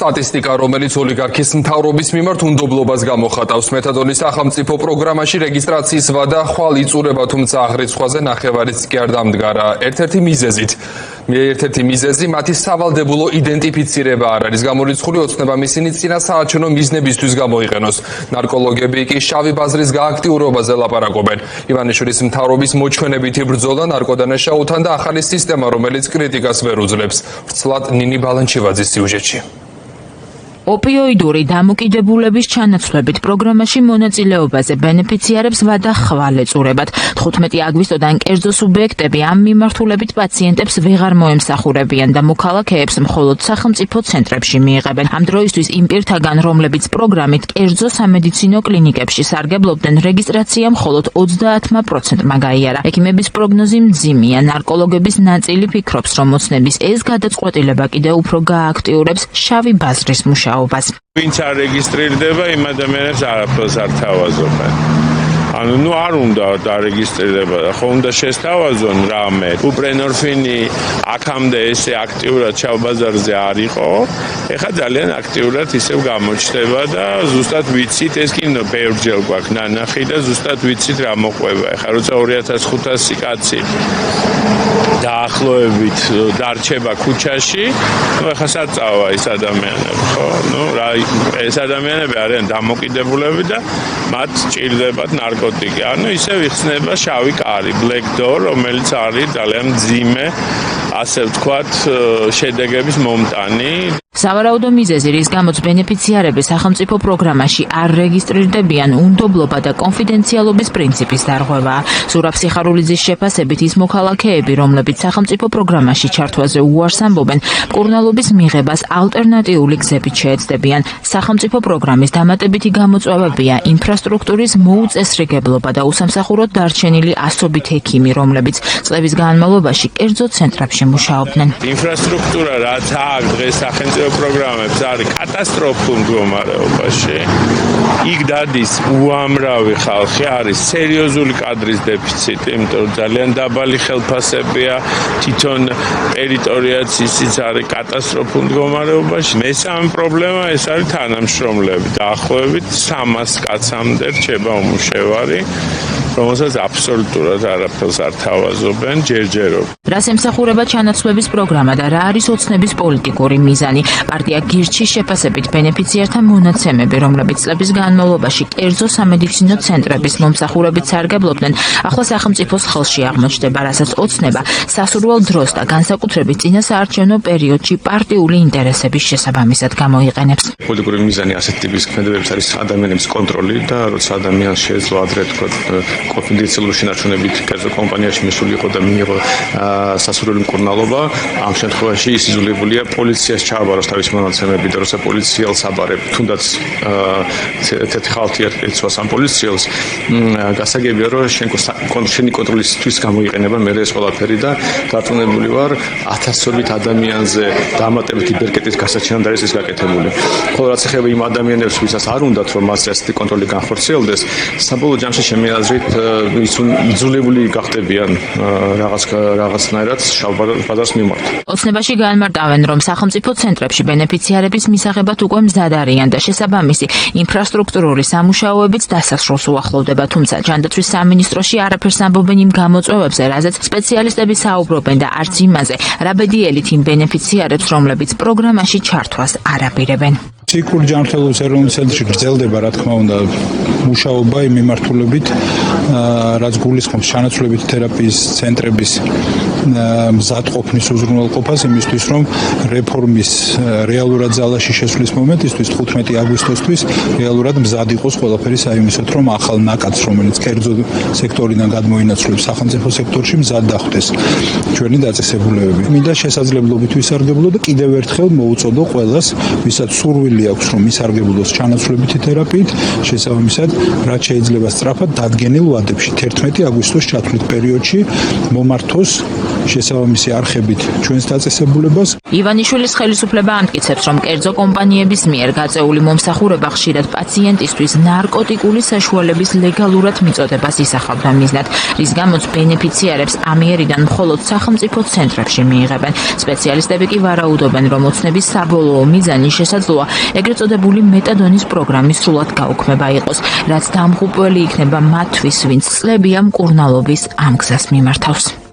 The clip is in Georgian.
სტატისტიკა, რომელიც ოლიგარქის მთავრობის მიმართ უნდობლობას გამოხატავს. მეთადონის სახელმწიფო პროგრამაში რეგისტრაციის ვადა ხვალ იწურება, თუმცა აღრიცხვაზე ნახევარიც კი არ დამდგარა. ერთ-ერთი მიზეზი მათი სავალდებულო იდენტიფიცირება არ არის გამორიცხული, ოცნება ისინი წინა საარჩევნო მიზნებისთვის გამოიყენოს. ნარკოლოგები კი შავი ბაზრის გააქტიურობაზე ლაპარაკობენ. ივანიშვილის მთავრობის მოჩვენებითი ბრძოლა ნარკოდანაშაუთან და ახალი სისტემა, რომელიც კრიტიკას ვერ უძლებს. ვრცლად ნინი ბალანჩივაძის სიუჟეტში. ოპიოიდური დამოკიდებულების ჩანაცვლებით პროგრამაში მონაწილეობაზე ბენეფიციარებს ვადა ხვალ ეწურებათ. 15 აგვისტოდან კერძო სუბიექტები ამ მიმართულებით პაციენტებს ვეღარ მოემსახურებიან და მოქალაქეებს მხოლოდ სახელმწიფო ცენტრებში მიიღებენ. ამ დროისთვის იმ პირთაგან, რომლებიც პროგრამით კერძო სამედიცინო კლინიკებში სარგებლობდნენ, რეგისტრაცია მხოლოდ 30%-მა გაიარა. ექიმების პროგნოზი მძიმეა. ნარკოლოგების ნაწილი ფიქრობს, რომ ოცნების ეს გადაწყვეტილება კიდევ უფრო გააქტიურებს შავი ბაზრის მუშაობას. ვინც არ რეგისტრირდება, იმ ადამიანებს არაფერს არ თავაზობენ. ანუ არ უნდა დარეგისტრირება და ხო უნდა შესთავაზონ რამე. უპრენორფინი აქამდე ესე აქტიურად შავბაზარზე არ იყო, ეხლა ძალიან აქტიურად ისევ გამოჩნდება და ზუსტად ვიცით, ეს კი ბევრჯერ გვაქვს ნანახი და ზუსტად ვიცით რა მოყვება. ეხლა როცა 2500 კაცი დაახლოებით დარჩება ქუჩაში, ეხლა საწავა ეს ადამიანები, ხო? ეს ადამიანები არიან დამოკიდებულები და მათ ჭირდებათ ნარკოტიკი. ანუ ისევ იხსნება შავი კარი, black door, რომელიც არის ძალიან მძიმე, ასე ვთქვათ, შედეგების მომტანი. სავარაუდო მიზეზი, რის გამოც ბენეფიციარები სახელმწიფო პროგრამაში არ რეგისტრირდებიან, უნდობლობა და კონფიდენციალობის პრინციპის დარღვევაა. ზურაბ სიხარულიძის შეფასებით, ის მოქალაქეები, რომლებიც სახელმწიფო პროგრამაში ჩართვაზე უარს ამბობენ, მკურნალობის მიღებას ალტერნატიული გზებით შეეცდებიან. სახელმწიფო პროგრამის დამატებითი გამოწვევებია ინფრასტრუქტურის მოუწესრიგებლობა და უსამსახუროდ დარჩენილი ასობით ექიმი, რომლებიც წლების განმავლობაში კერძო ცენტრებში მუშაობდნენ. ინფრასტრუქტურა რაც აქვს დღეს სახელმწიფო პროგრამებს არის კატასტროფულ მდგომარეობაში. იქ დადის უამრავი ხალხი, არის სერიოზული კადრის დეფიციტი, იმიტომ რომ ძალიან დაბალი ხელფასებია, თვითონ ტერიტორიაც ისიც არის კატასტროფულ მდგომარეობაში. მესამე პრობლემა ეს არის თანამშრომლები. დაახლოებით 300 კაცამდე რჩება უმუშევარი, რომელსაც აბსოლუტურად არაფერს არ თავაზობენ ჯერჯერობით. რას ემსახურება ჩანაცვლების პროგრამა და რა არის ოცნების პოლიტიკური მიზანი? პარტია გირჩის შეფასებით ბენეფიციართა მონაცემები, რომლებიც წლების განმავლობაში კერძო სამედიცინო ცენტრების მომსახურებით სარგებლობდნენ, ახლა სახელმწიფოს ხელში აღმოჩნდება, რასაც ოცნება სასურველ დროს და განსაკუთრებით წინა საარჩევნო პერიოდში პარტიული ინტერესების შესაბამისად გამოიყენებს. პოლიტიკური მიზანი ასეთ ტიპის ქმედებებს არის ადამიანების კონტროლი და როცა ადამიანს შეეძლო ადრე თქვა კონფიდენციალური შენარჩუნებით კერძო კომპანიაში მისული იყო და მიიღო სასურველი მკურნალობა, ამ შემთხვევაში ის იძულებულია პოლიციას ჩააბაროს თავის მონაცემები და როცა პოლიციელს აბარებ, თუნდაც თეთრი ხალხი ეცვას ამ პოლიციელს, გასაგებია რომ შენი კონტროლისთვის გამოიყენება მე ეს ყველაფერი და დარწმუნებული ვარ 1000-ობით ადამიანზე დამატებითი ბერკეტის გასაჩენად არის ეს გაკეთებული. ხოლო რაც ეხება იმ ადამიანებს, ვისაც არ უნდათ რომ მას ასეთი კონტროლი განხორციელდეს, საბოლოო ჯამში ჩემი აზრით ის იძულებული გახდებიან რაღაცნაირად შავ ბაზარს მიმართ. ოცნებაში განმარტავენ, რომ სახელმწიფო ცენტრებში ბენეფიციარების მისაღებად უკვე მზად არიან და შესაბამისი ინფრასტრუქტურული სამუშაოებიც დასასრულს უახლოვდება, თუმცა ჯანდაცვის სამინისტროში არაფერს ამბობენ იმ გამოწვევებზე, რაზეც სპეციალისტები საუბრობენ და არც იმაზე, რა ბედიელით იმ ბენეფიციარებს, რომლებიც პროგრამაში ჩართვას არ აპირებენ. ფსიქიკური ჯანმრთელობის ეროვნულ ცენტრში გრძელდება, რა თქმა უნდა, მუშაობა იმ მიმართულებით, რაც გულისხმობს ჩანაცვლებითი თერაპიის ცენტრების მზადყოფნის უზრუნველყოფას იმისთვის, რომ რეფორმის რეალურად ძალაში შესვლის მომენტისთვის 15 აგვისტოსთვის რეალურად მზად იყოს ყველაფერი საიმისოდ, რომ ახალ ნაკადს, რომელიც კერძო სექტორიდან გადმოინაცვლებს სახელმწიფო სექტორში, მზად დახვდეს ჩვენი დაწესებულებები. მინდა შესაძლებლობით ვისარგებლო და კიდევ ერთხელ მოუწოდო ყველას, ვისაც სურვილი აქვს, რომ ისარგებლოს ჩანაცვლებითი თერაპიით, შესაბამისად, რაც შეიძლება სწრაფად დადგენილ ვადებში 11 აგვისტოს ჩათვლით პერიოდში მომართოს შესაბამისი არხებით ჩვენს დაწესებულებას. ივანიშვილის ხელისუფლება ამტკიცებს, რომ კერძო კომპანიების მიერ გაწეული მომსახურება ხშირად პაციენტისთვის ნარკოტიკული საშუალების ლეგალურად მიწოდებას ისახავდა მიზნად, რის გამოც ბენეფიციარებს ამიერიდან მხოლოდ სახელმწიფო ცენტრებში მიიღებენ. სპეციალისტები კი ვარაუდობენ, რომ ოცნების საბოლოო მიზანი შესაძლოა ეგრეთ წოდებული მეტადონის პროგრამის სრულად გაუქმება იყოს, რაც დამღუპველი იქნება მათთვის, ვინც წლებია მკურნალობის ამ გზას მიმართავს.